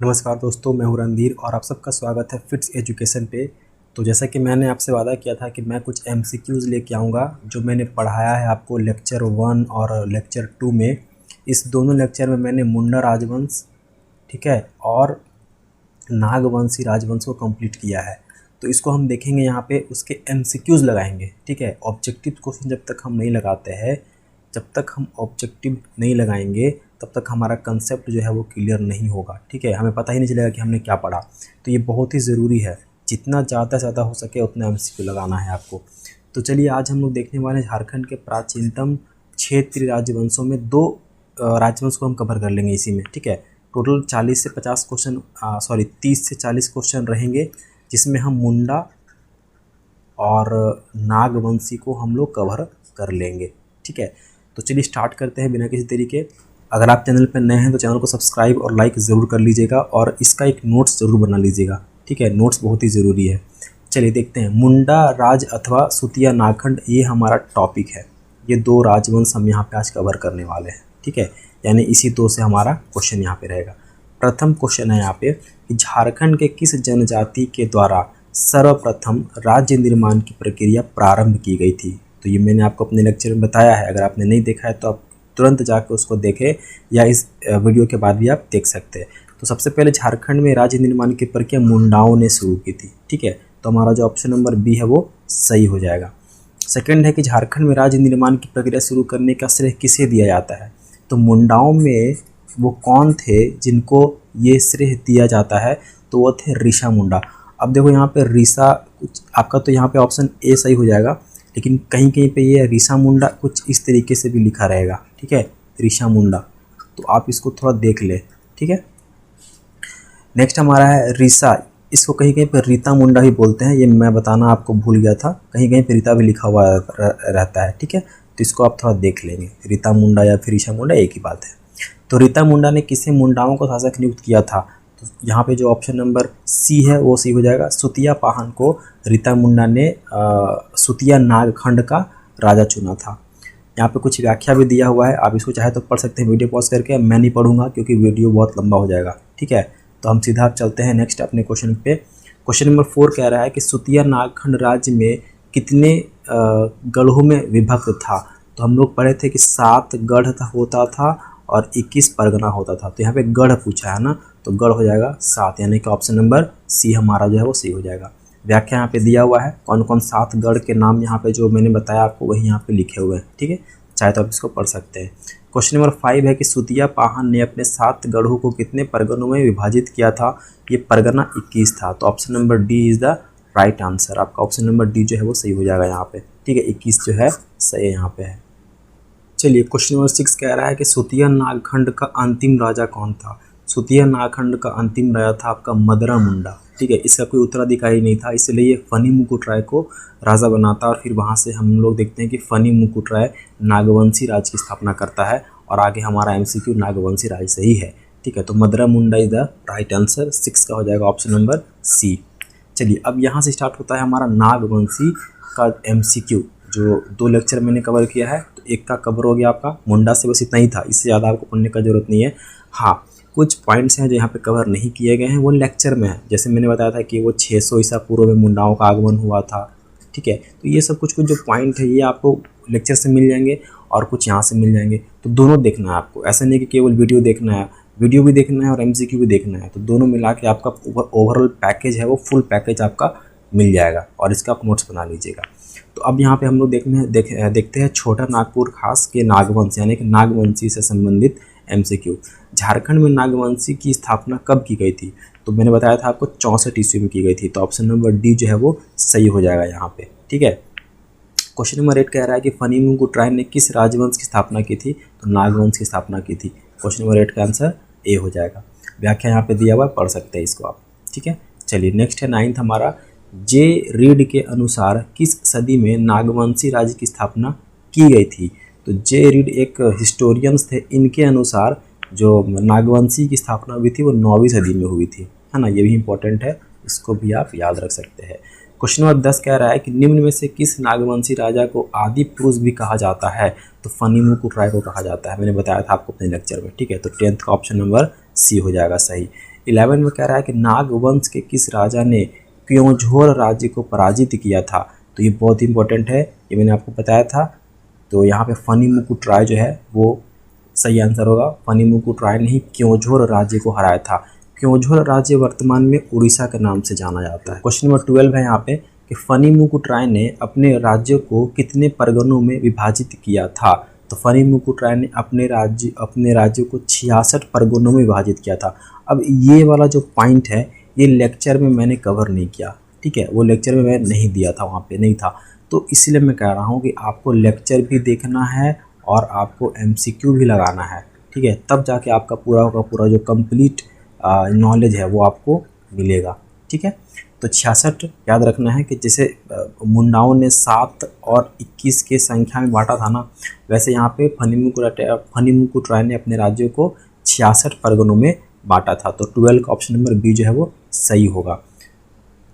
नमस्कार दोस्तों, मैं हूं रणधीर और आप सबका स्वागत है फिट्स एजुकेशन पे। तो जैसा कि मैंने आपसे वादा किया था कि मैं कुछ एमसीक्यूज़ लेके आऊँगा जो मैंने पढ़ाया है आपको लेक्चर 1 और लेक्चर 2 में। इस दोनों लेक्चर में मैंने मुंडा राजवंश, ठीक है, और नागवंशी राजवंश को कंप्लीट किया है। तो इसको हम देखेंगे यहाँ पे, उसके एमसीक्यूज़ लगाएंगे, ठीक है। ऑब्जेक्टिव क्वेश्चन जब तक हम नहीं लगाते हैं, जब तक हम ऑब्जेक्टिव नहीं लगाएंगे तब तक हमारा कंसेप्ट जो है वो क्लियर नहीं होगा, ठीक है। हमें पता ही नहीं चलेगा कि हमने क्या पढ़ा। तो ये बहुत ही ज़रूरी है, जितना ज़्यादा से ज़्यादा हो सके उतना एमसीक्यू लगाना है आपको। तो चलिए आज हम लोग देखने वाले हैं झारखंड के प्राचीनतम क्षेत्रीय राजवंशों में दो राजवंश को हम कवर कर लेंगे इसी में, ठीक है। टोटल 40 से 50 क्वेश्चन, 30 से 40 क्वेश्चन रहेंगे, जिसमें हम मुंडा और नागवंशी को हम लोग कवर कर लेंगे, ठीक है। तो चलिए स्टार्ट करते हैं बिना किसी तरीके। अगर आप चैनल पर नए हैं तो चैनल को सब्सक्राइब और लाइक ज़रूर कर लीजिएगा और इसका एक नोट्स ज़रूर बना लीजिएगा, ठीक है। नोट्स बहुत ही ज़रूरी है। चलिए देखते हैं, मुंडा राज अथवा सुतिया नागखंड, ये हमारा टॉपिक है। ये दो राजवंश हम यहाँ पे आज कवर करने वाले हैं, ठीक है। यानी इसी दो से हमारा क्वेश्चन यहाँ पे रहेगा। प्रथम क्वेश्चन है यहाँ पे कि झारखंड के किस जनजाति के द्वारा सर्वप्रथम राज्य निर्माण की प्रक्रिया प्रारंभ की गई थी। तो ये मैंने आपको अपने लेक्चर में बताया है। अगर आपने नहीं देखा है तो आप तुरंत जाकर उसको देखें, या इस वीडियो के बाद भी आप देख सकते हैं। तो सबसे पहले झारखंड में राज्य निर्माण की प्रक्रिया मुंडाओं ने शुरू की थी, ठीक है। तो हमारा जो ऑप्शन नंबर बी है वो सही हो जाएगा। सेकंड है कि झारखंड में राज्य निर्माण की प्रक्रिया शुरू करने का श्रेय किसे दिया जाता है। तो मुंडाओं में वो कौन थे जिनको ये श्रेय दिया जाता है, तो वो थे ऋषा मुंडा। अब देखो यहाँ पे ऋषा, कुछ आपका तो यहाँ पे ऑप्शन ए सही हो जाएगा, लेकिन कहीं कहीं पे ये ऋषा मुंडा कुछ इस तरीके से भी लिखा रहेगा, ठीक है, ऋषा मुंडा। तो आप इसको थोड़ा देख ले, ठीक है। नेक्स्ट हमारा है ऋषा, इसको कहीं कहीं पे रीता मुंडा भी बोलते हैं, ये मैं बताना आपको भूल गया था। कहीं कहीं पे रीता भी लिखा हुआ रहता है, ठीक है। तो इसको आप थोड़ा देख लेंगे, रीता मुंडा या फिर ऋषा मुंडा एक ही बात है। तो रीता मुंडा ने किसे मुंडाओं को शासक नियुक्त किया था। तो यहाँ पे जो ऑप्शन नंबर सी है वो सही हो जाएगा। सुतिया पाहन को रीता मुंडा ने सुतिया नागखंड का राजा चुना था। यहाँ पे कुछ व्याख्या भी दिया हुआ है, आप इसको चाहे तो पढ़ सकते हैं वीडियो पॉज करके। मैं नहीं पढ़ूंगा क्योंकि वीडियो बहुत लंबा हो जाएगा, ठीक है। तो हम सीधा चलते हैं नेक्स्ट अपने क्वेश्चन पे। क्वेश्चन नंबर 4 कह रहा है कि सुतिया नागखंड राज्य में कितने गढ़ों में विभक्त था। तो हम लोग पढ़े थे कि 7 गढ़ होता था और 21 परगना होता था। तो यहाँ पे गढ़ पूछा है ना, तो गढ़ हो जाएगा 7, यानी कि ऑप्शन नंबर सी हमारा जो है वो सही हो जाएगा। व्याख्या यहाँ पे दिया हुआ है, कौन कौन 7 गढ़ के नाम यहाँ पे जो मैंने बताया आपको वही यहाँ पे लिखे हुए हैं, ठीक है। चाहे तो आप इसको पढ़ सकते हैं। क्वेश्चन नंबर 5 है कि सुतिया पाहन ने अपने 7 गढ़ों को कितने परगनों में विभाजित किया था। ये परगना 21 था। तो option number D is the right answer. आपका ऑप्शन नंबर डी जो है वो सही हो जाएगा यहाँ पे, ठीक है। 21 जो है सही यहाँ पे है। चलिए क्वेश्चन नंबर 6 कह रहा है कि सुतिया नागखंड का अंतिम राजा कौन था। सुतिया नागखंड का अंतिम राजा था आपका मदरा मुंडा, ठीक है। इसका कोई उत्तराधिकारी नहीं था, इसलिए ये फनी मुकुट राय को राजा बनाता है और फिर वहाँ से हम लोग देखते हैं कि फनी मुकुट राय नागवंशी राज की स्थापना करता है। और आगे हमारा एमसीक्यू नागवंशी राज से ही है, ठीक है। तो मदरा मुंडा इज द राइट आंसर। 6 का हो जाएगा ऑप्शन नंबर सी। चलिए अब यहाँ से स्टार्ट होता है हमारा नागवंशी का एमसीक्यू। जो 2 लेक्चर मैंने कवर किया है, तो एक का कवर हो गया आपका मुंडा से, बस इतना ही था, इससे ज़्यादा आपको पढ़ने का जरूरत नहीं है। हाँ, कुछ पॉइंट्स हैं जो यहाँ पे कवर नहीं किए गए हैं, वो लेक्चर में है। जैसे मैंने बताया था कि वो 600 ईसा पूर्व में मुंडाओं का आगमन हुआ था, ठीक है। तो ये सब कुछ जो पॉइंट है ये आपको लेक्चर से मिल जाएंगे और कुछ यहाँ से मिल जाएंगे। तो दोनों देखना है आपको, ऐसा नहीं कि केवल वीडियो देखना है, वीडियो भी देखना है और एमसीक्यू भी देखना है। तो दोनों मिला के आपका ओवरऑल पैकेज है वो फुल पैकेज आपका मिल जाएगा और इसका आप नोट्स बना लीजिएगा। तो अब यहाँ पे हम लोग देखते हैं छोटा नागपुर खास के नागवंश, यानी कि नागवंशी से संबंधित एमसीक्यू। झारखंड में नागवंशी की स्थापना कब की गई थी। तो मैंने बताया था आपको 64 ईस्वी में की गई थी। तो ऑप्शन नंबर डी जो है वो सही हो जाएगा यहाँ पे, ठीक है। क्वेश्चन नंबर 8 कह रहा है कि फनी मुकुट राय ने किस राजवंश की स्थापना की थी। तो नागवंश की स्थापना की थी। क्वेश्चन नंबर 8 का आंसर ए हो जाएगा। व्याख्या यहाँ पे दिया हुआ है, पढ़ सकते हैं इसको आप, ठीक है। चलिए नेक्स्ट है 9th हमारा, जे रीड के अनुसार किस सदी में नागवंशी राज्य की स्थापना की गई थी। तो जे रीड एक हिस्टोरियंस थे, इनके अनुसार जो नागवंशी की स्थापना हुई थी वो 9वीं सदी में हुई थी, है ना। ये भी इंपॉर्टेंट है, इसको भी आप याद रख सकते हैं। क्वेश्चन नंबर 10 कह रहा है कि निम्न में से किस नागवंशी राजा को आदि पुरुष भी कहा जाता है। तो फनी मुकुट राय को कहा जाता है, मैंने बताया था आपको अपने लेक्चर में, ठीक है। तो 10th का ऑप्शन नंबर सी हो जाएगा सही। 11 में कह रहा है कि नाग वंश के किस राजा ने क्योंझोर राज्य को पराजित किया था। तो ये बहुत इंपॉर्टेंट है, ये मैंने आपको बताया था। तो यहाँ पे फनी मुकुट राय जो है वो सही आंसर होगा। फनी मुकुट राय ने ही क्योंझोर राज्य को हराया था। क्योंझोर राज्य वर्तमान में उड़ीसा के नाम से जाना जाता है। क्वेश्चन नंबर 12 है यहाँ पे कि फनी मुकुट राय ने अपने राज्य को कितने परगनों में विभाजित किया था। तो फनी मुकुट राय ने अपने राज्य को 66 परगनों में विभाजित किया था। अब ये वाला जो पॉइंट है ये लेक्चर में मैंने कवर नहीं किया, ठीक है, वो लेक्चर में मैं नहीं दिया था, वहाँ पे नहीं था। तो इसलिए मैं कह रहा हूँ कि आपको लेक्चर भी देखना है और आपको MCQ भी लगाना है, ठीक है, तब जाके आपका पूरा का पूरा जो कंप्लीट नॉलेज है वो आपको मिलेगा, ठीक है। तो 66 याद रखना है कि जैसे मुंडाओं ने 7 और 21 के संख्या में बांटा था ना, वैसे यहाँ पे फनी मुकुट राय ने अपने राज्यों को 66 परगनों में बांटा था। तो 12 का ऑप्शन नंबर बी जो है वो सही होगा।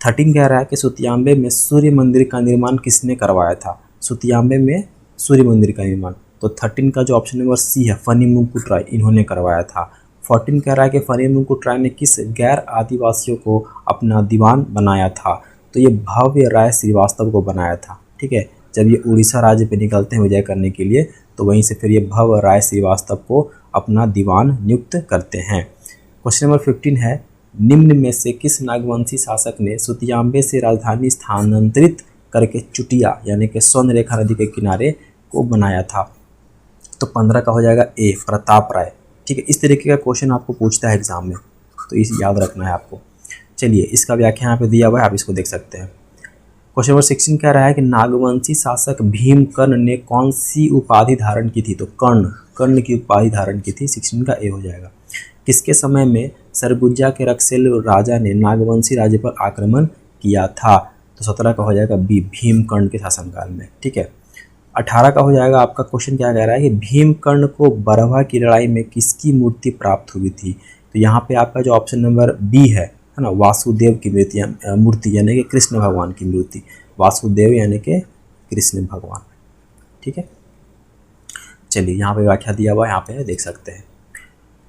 13 कह रहा है कि सुतियांबे में सूर्य मंदिर का निर्माण किसने करवाया था। सुतियांबे में सूर्य मंदिर का निर्माण, तो 13 का जो ऑप्शन नंबर सी है फनी मुकुट राय, इन्होंने करवाया था। 14 कह रहा है कि फनी मुकुट राय ने किस गैर आदिवासियों को अपना दीवान बनाया था। तो ये भव्य राय श्रीवास्तव को बनाया था, ठीक है। जब ये उड़ीसा राज्य पे निकलते हैं विजय करने के लिए, तो वहीं से फिर ये भव्य राय श्रीवास्तव को अपना दीवान नियुक्त करते हैं। क्वेश्चन नंबर 15 है, निम्न में से किस नागवंशी शासक ने सुतियांबे से राजधानी स्थानांतरित करके चुटिया यानी कि स्वर्ण रेखा नदी के किनारे को बनाया था। तो 15 का हो जाएगा ए, प्रताप राय, ठीक है। इस तरीके का क्वेश्चन आपको पूछता है एग्जाम में, तो इस याद रखना है आपको। चलिए इसका व्याख्या यहाँ पे दिया हुआ है, आप इसको देख सकते हैं। क्वेश्चन नंबर 16 कह रहा है कि नागवंशी शासक भीमकर्ण ने कौन सी उपाधि धारण की थी। तो कर्ण की उपाधि धारण की थी। 16 का ए हो जाएगा। किसके समय में सरगुजा के रक्सेल राजा ने नागवंशी राज्य पर आक्रमण किया था। तो 17 का हो जाएगा बी, भीमकर्ण के शासनकाल में, ठीक है। 18 का हो जाएगा आपका क्वेश्चन क्या कह रहा है कि भीमकर्ण को बरवा की लड़ाई में किसकी मूर्ति प्राप्त हुई थी। तो यहाँ पे आपका जो ऑप्शन नंबर बी है ना, वासुदेव की मूर्ति यानी कि कृष्ण भगवान की मूर्ति, वासुदेव यानी कि कृष्ण भगवान, ठीक है। चलिए यहाँ पे व्याख्या दिया हुआ है, यहाँ पे देख सकते हैं।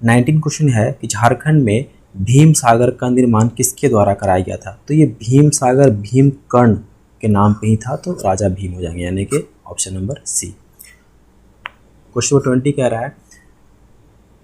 19 क्वेश्चन है कि झारखंड में भीम सागर का निर्माण किसके द्वारा कराया गया था। तो ये भीम सागर भीमकर्ण के नाम पे ही था, तो राजा भीम हो जाएंगे यानी कि option number C. Question number 20 कह रहा है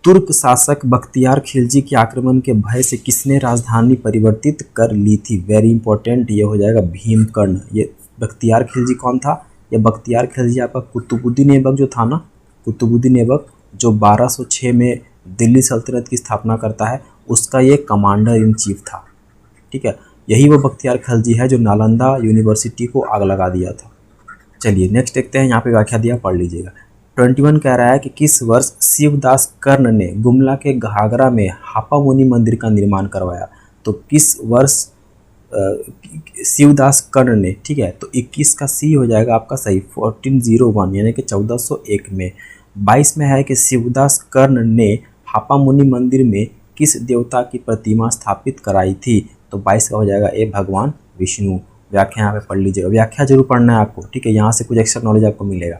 तुर्क शासक बख्तियार खिलजी के आक्रमण के भय से किसने राजधानी परिवर्तित कर ली थी। वेरी इंपॉर्टेंट, ये हो जाएगा भीमकर्ण। ये बख्तियार खिलजी कौन था। ये बख्तियार खिलजी आपका कुतुबुद्दीन ऐबक जो था ना, कुतुबुद्दीन ऐबक जो 1206 में दिल्ली सल्तनत की स्थापना करता है, उसका ये कमांडर इन चीफ था, ठीक है। यही वो बख्तियार खिलजी है जो नालंदा यूनिवर्सिटी को आग लगा दिया था। चलिए नेक्स्ट देखते हैं, यहाँ पे व्याख्या दिया, पढ़ लीजिएगा। 21 कह रहा है कि किस वर्ष शिवदास कर्ण ने गुमला के घाघरा में हापामुनि मंदिर का निर्माण करवाया। तो किस वर्ष शिवदास कर्ण ने, ठीक है। तो 21 का सी हो जाएगा आपका सही, 1401 यानी कि 1401 में। 22 में है कि शिवदास कर्ण ने हापामुनि मंदिर में किस देवता की प्रतिमा स्थापित कराई थी। तो 22 का हो जाएगा ए, भगवान विष्णु। व्याख्या यहाँ पे पढ़ लीजिएगा, व्याख्या जरूर पढ़ना है आपको, ठीक है, यहाँ से कुछ एक्स्ट्रा नॉलेज आपको मिलेगा।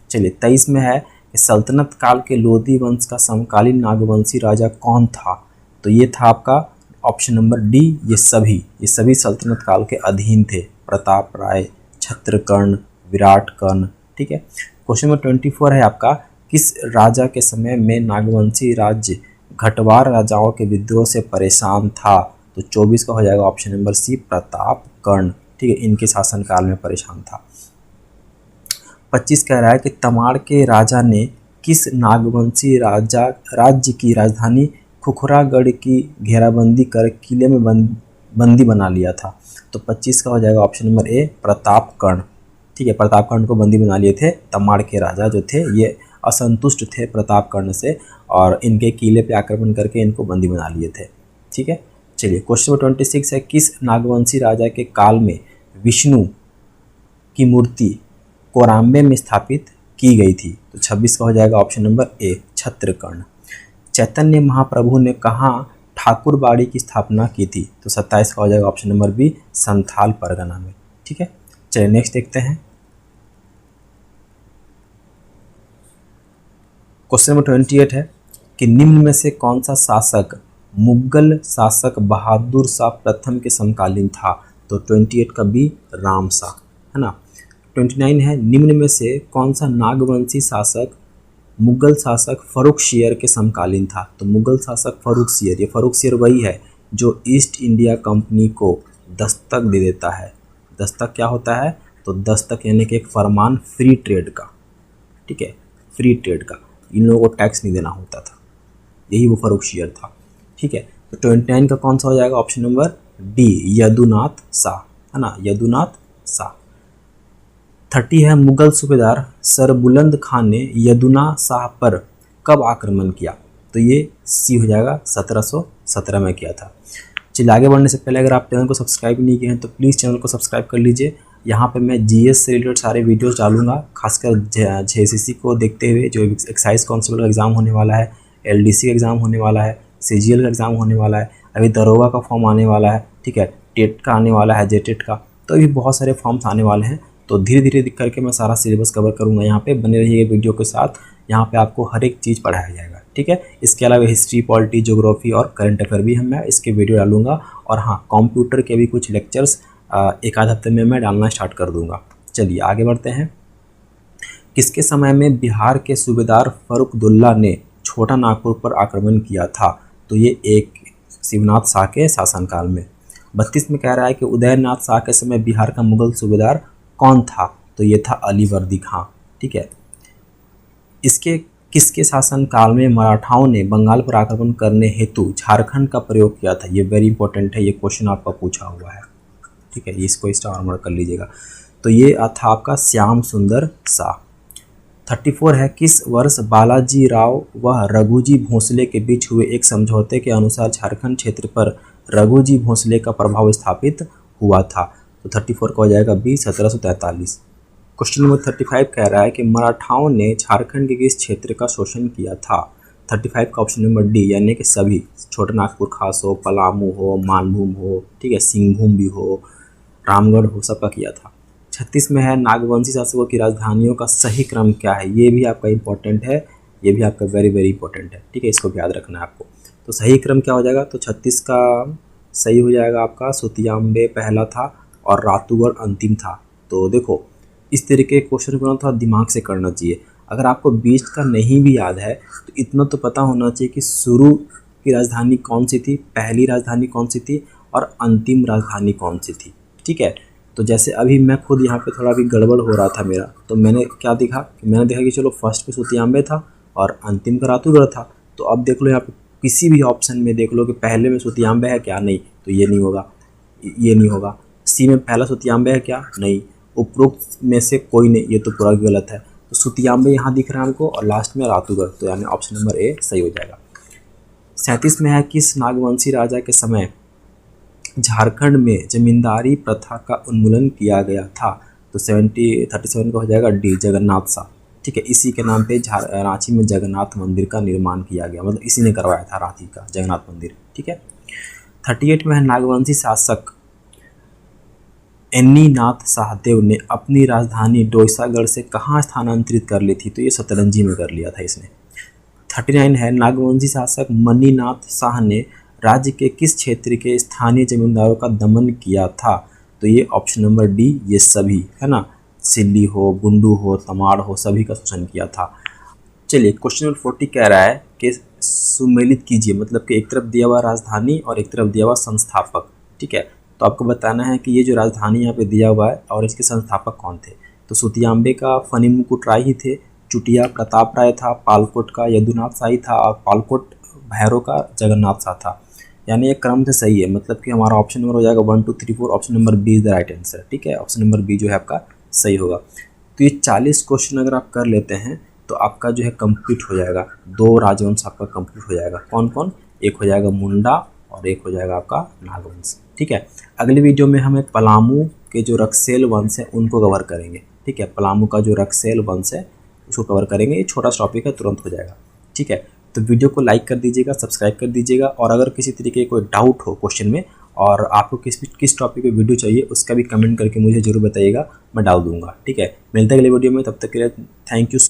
चलिए 23 में है कि सल्तनत काल के लोधी वंश का समकालीन नागवंशी राजा कौन था। तो ये था आपका ऑप्शन नंबर डी, ये सभी सल्तनत काल के अधीन थे। प्रताप राय, छत्रकर्ण, विराट कर्ण, ठीक है। क्वेश्चन नंबर 24 है आपका किस राजा के समय में नागवंशी राज्य घटवार राजाओं के विद्रोह से परेशान था। तो 24 का हो जाएगा ऑप्शन नंबर सी, प्रताप कर्ण, ठीक है, इनके शासनकाल में परेशान था। 25 कह रहा है कि तमाड़ के राजा ने किस नागवंशी राज्य की राजधानी खुखरागढ़ की घेराबंदी कर किले में बंदी बना लिया था। तो 25 का हो जाएगा ऑप्शन नंबर ए, प्रतापकर्ण, ठीक है। प्रतापकर्ण को बंदी बना लिए थे। तमाड़ के राजा जो थे ये असंतुष्ट थे प्रतापकर्ण से और इनके किले पे आक्रमण करके इनको बंदी बना लिए थे, ठीक है। चलिए क्वेश्चन नंबर 26 है किस नागवंशी राजा के काल में विष्णु की मूर्ति कोराम्बे में स्थापित की गई थी। तो 26 का हो जाएगा option number A, छत्रकर्ण। Chaitanya Mahaprabhu ने कहाँ ठाकुरबाड़ी की स्थापना की थी। तो 27 का हो जाएगा option number B, Santhal Pargana में, ठीक है। चलिए नेक्स्ट देखते हैं। क्वेश्चन नंबर 28 है कि निम्न में से कौन सा शासक मुगल शासक बहादुर शाह प्रथम के समकालीन था, तो 28 का बी राम शाह, है ना। 29 है निम्न में से कौन सा नागवंशी शासक मुगल शासक फर्रुखशियर के समकालीन था, तो मुगल शासक फर्रुखशियर, ये फर्रुखशियर वही है जो ईस्ट इंडिया कंपनी को दस्तक दे देता है। दस्तक क्या होता है, तो दस्तक यानी कि एक फरमान फ्री ट्रेड का, ठीक है, फ्री ट्रेड का, इन लोगों को टैक्स नहीं देना होता था, यही वो फर्रुखशियर था, ठीक है। तो 29 का कौन सा हो जाएगा, option number D Yadunath Shah, है ना, यदुनाथ शाह। 30 है मुगल सूबेदार सरबुलंद खान ने यदुना शाह पर कब आक्रमण किया, तो ये सी हो जाएगा 1717 में किया था। चलिए आगे बढ़ने से पहले अगर आप चैनल को सब्सक्राइब नहीं किए हैं तो प्लीज़ चैनल को सब्सक्राइब कर लीजिए। यहाँ पे मैं जीएस से रिलेटेड सारे वीडियोस डालूंगा, खासकर जेसीसी को देखते हुए, जो एक्साइज कांस्टेबल का एग्ज़ाम होने वाला है, एलडीसी का एग्ज़ाम होने वाला है, सीजीएल का एग्ज़ाम होने वाला है, अभी दरोगा का फॉर्म आने वाला है, ठीक है, टेट का आने वाला है, जेटेट का, तो अभी बहुत सारे फॉर्म्स आने वाले हैं। तो धीरे धीरे करके मैं सारा सिलेबस कवर करूँगा, यहाँ पे बने रहिए वीडियो के साथ, यहाँ पे आपको हर एक चीज़ पढ़ाया जाएगा, ठीक है। इसके अलावा हिस्ट्री, पॉलिटी, ज्योग्राफी और करंट अफेयर भी मैं इसके वीडियो डालूंगा, और हाँ कंप्यूटर के भी कुछ लेक्चर्स एक आध हफ्ते में मैं डालना स्टार्ट कर दूंगा। चलिए आगे बढ़ते हैं। किसके समय में बिहार के सूबेदार फर्रुखदुल्ला ने छोटा नागपुर पर आक्रमण किया था, तो ये एक शिवनाथ शाह के शासनकाल में। 32 में कह रहा है कि उदयनाथ शाह के समय बिहार का मुगल सूबेदार कौन था, तो ये था अलीवर्दी खां, ठीक है। इसके किसके शासन काल में मराठाओं ने बंगाल पर आक्रमण करने हेतु झारखंड का प्रयोग किया था, ये वेरी इंपॉर्टेंट है, ये क्वेश्चन आपका पूछा हुआ है, ठीक है, इसको स्टार मार्क कर लीजिएगा। तो ये था आपका श्याम सुंदर शाह। 34 है किस वर्ष बालाजी राव व रघुजी भोसले के बीच हुए एक समझौते के अनुसार झारखंड क्षेत्र पर रघुजी भोसले का प्रभाव स्थापित हुआ था, तो 34 का हो जाएगा बी 1743। क्वेश्चन नंबर 35 कह रहा है कि मराठाओं ने झारखंड के किस क्षेत्र का शोषण किया था, 35 का ऑप्शन नंबर डी यानी कि सभी, छोटा नागपुर खास हो, पलामू हो, मानभूम हो, ठीक है, सिंहभूम भी हो, रामगढ़ हो, सबका किया था। 36 में है नागवंशी शासकों की राजधानियों का सही क्रम क्या है, ये भी आपका इंपॉर्टेंट है, ये भी आपका वेरी वेरी इंपॉर्टेंट है, ठीक है, इसको याद रखना है आपको। तो सही क्रम क्या हो जाएगा, तो 36 का सही हो जाएगा आपका सुतियाम्बे पहला था और रातूगढ़ अंतिम था। तो देखो इस तरीके के क्वेश्चन को थोड़ा दिमाग से करना चाहिए। अगर आपको बीच का नहीं भी याद है तो इतना तो पता होना चाहिए कि शुरू की राजधानी कौन सी थी, पहली राजधानी कौन सी थी और अंतिम राजधानी कौन सी थी, ठीक है। तो जैसे अभी मैं खुद यहाँ पे थोड़ा भी गड़बड़ हो रहा था मेरा, तो मैंने क्या देखा, मैंने देखा कि चलो फर्स्ट पे सुतियाम्बे था और अंतिम का रातूगढ़ था। तो अब देख लो यहाँ पे किसी भी ऑप्शन में देख लो कि पहले में सुतियाम्बे है क्या, नहीं, तो ये नहीं होगा, ये नहीं होगा। सी में पहला सुतियाम्बे है क्या, नहीं, उपरोक्त में से कोई नहीं, ये तो पूरा गलत है। तो सुतियाम्बे यहाँ दिख रहा है हमको और लास्ट में रातूगढ़, तो यानी ऑप्शन नंबर ए सही हो जाएगा। 37 में है किस नागवंशी राजा के समय झारखंड में जमींदारी प्रथा का उन्मूलन किया गया था, तो 37 का हो जाएगा डी जगन्नाथ शाह, ठीक है। इसी के नाम पे रांची में जगन्नाथ मंदिर का निर्माण किया गया, मतलब इसी ने करवाया था रांची का जगन्नाथ मंदिर, ठीक है। 38 में है नागवंशी शासक एन्नीनाथ शाहदेव ने अपनी राजधानी डोईसागढ़ से कहाँ स्थानांतरित कर ली थी, तो ये सतरंजी में कर लिया था इसने। 39 है नागवंशी शासक मणिनाथ शाह ने राज्य के किस क्षेत्र के स्थानीय जमींदारों का दमन किया था, तो ये ऑप्शन नंबर डी ये सभी, है ना, सिल्ली हो, बुंडू हो, तमाड़ हो, सभी का शोषण किया था। चलिए क्वेश्चन नंबर 40 कह रहा है कि सुमेलित कीजिए, मतलब कि एक तरफ दिया हुआ राजधानी और एक तरफ दिया हुआ संस्थापक, ठीक है। तो आपको बताना है कि ये जो राजधानी यहाँ पे दिया हुआ है और इसके संस्थापक कौन थे, तो सुतियाम्बे का फनी मुकुट राय ही थे, चुटिया प्रताप राय था, पालकोट का यदुनाथ शाही था और पालकोट भैरव का जगन्नाथ शाह था। यानी ये क्रम से सही है, मतलब कि हमारा ऑप्शन नंबर हो जाएगा 1 2 3 4, option number B is the right answer, ठीक है, ऑप्शन नंबर बी जो है आपका सही होगा। तो ये 40 क्वेश्चन अगर आप कर लेते हैं तो आपका जो है कंप्लीट हो जाएगा, 2 राजवंश आपका कंप्लीट हो जाएगा। कौन कौन, एक हो जाएगा मुंडा और एक हो जाएगा आपका नागवंश, ठीक है। अगली वीडियो में हमें पलामू के जो रक्सेल वंश है उनको कवर करेंगे, ठीक है, पलामू का जो रक्सेल वंश है उसको कवर करेंगे, ये छोटा सा टॉपिक है, तुरंत हो जाएगा, ठीक है। तो वीडियो को लाइक कर दीजिएगा, सब्सक्राइब कर दीजिएगा, और अगर किसी तरीके कोई डाउट हो क्वेश्चन में और आपको किस टॉपिक पे वीडियो चाहिए उसका भी कमेंट करके मुझे जरूर बताइएगा, मैं डाल दूंगा, ठीक है। मिलते हैं अगले वीडियो में, तब तक के लिए थैंक यू।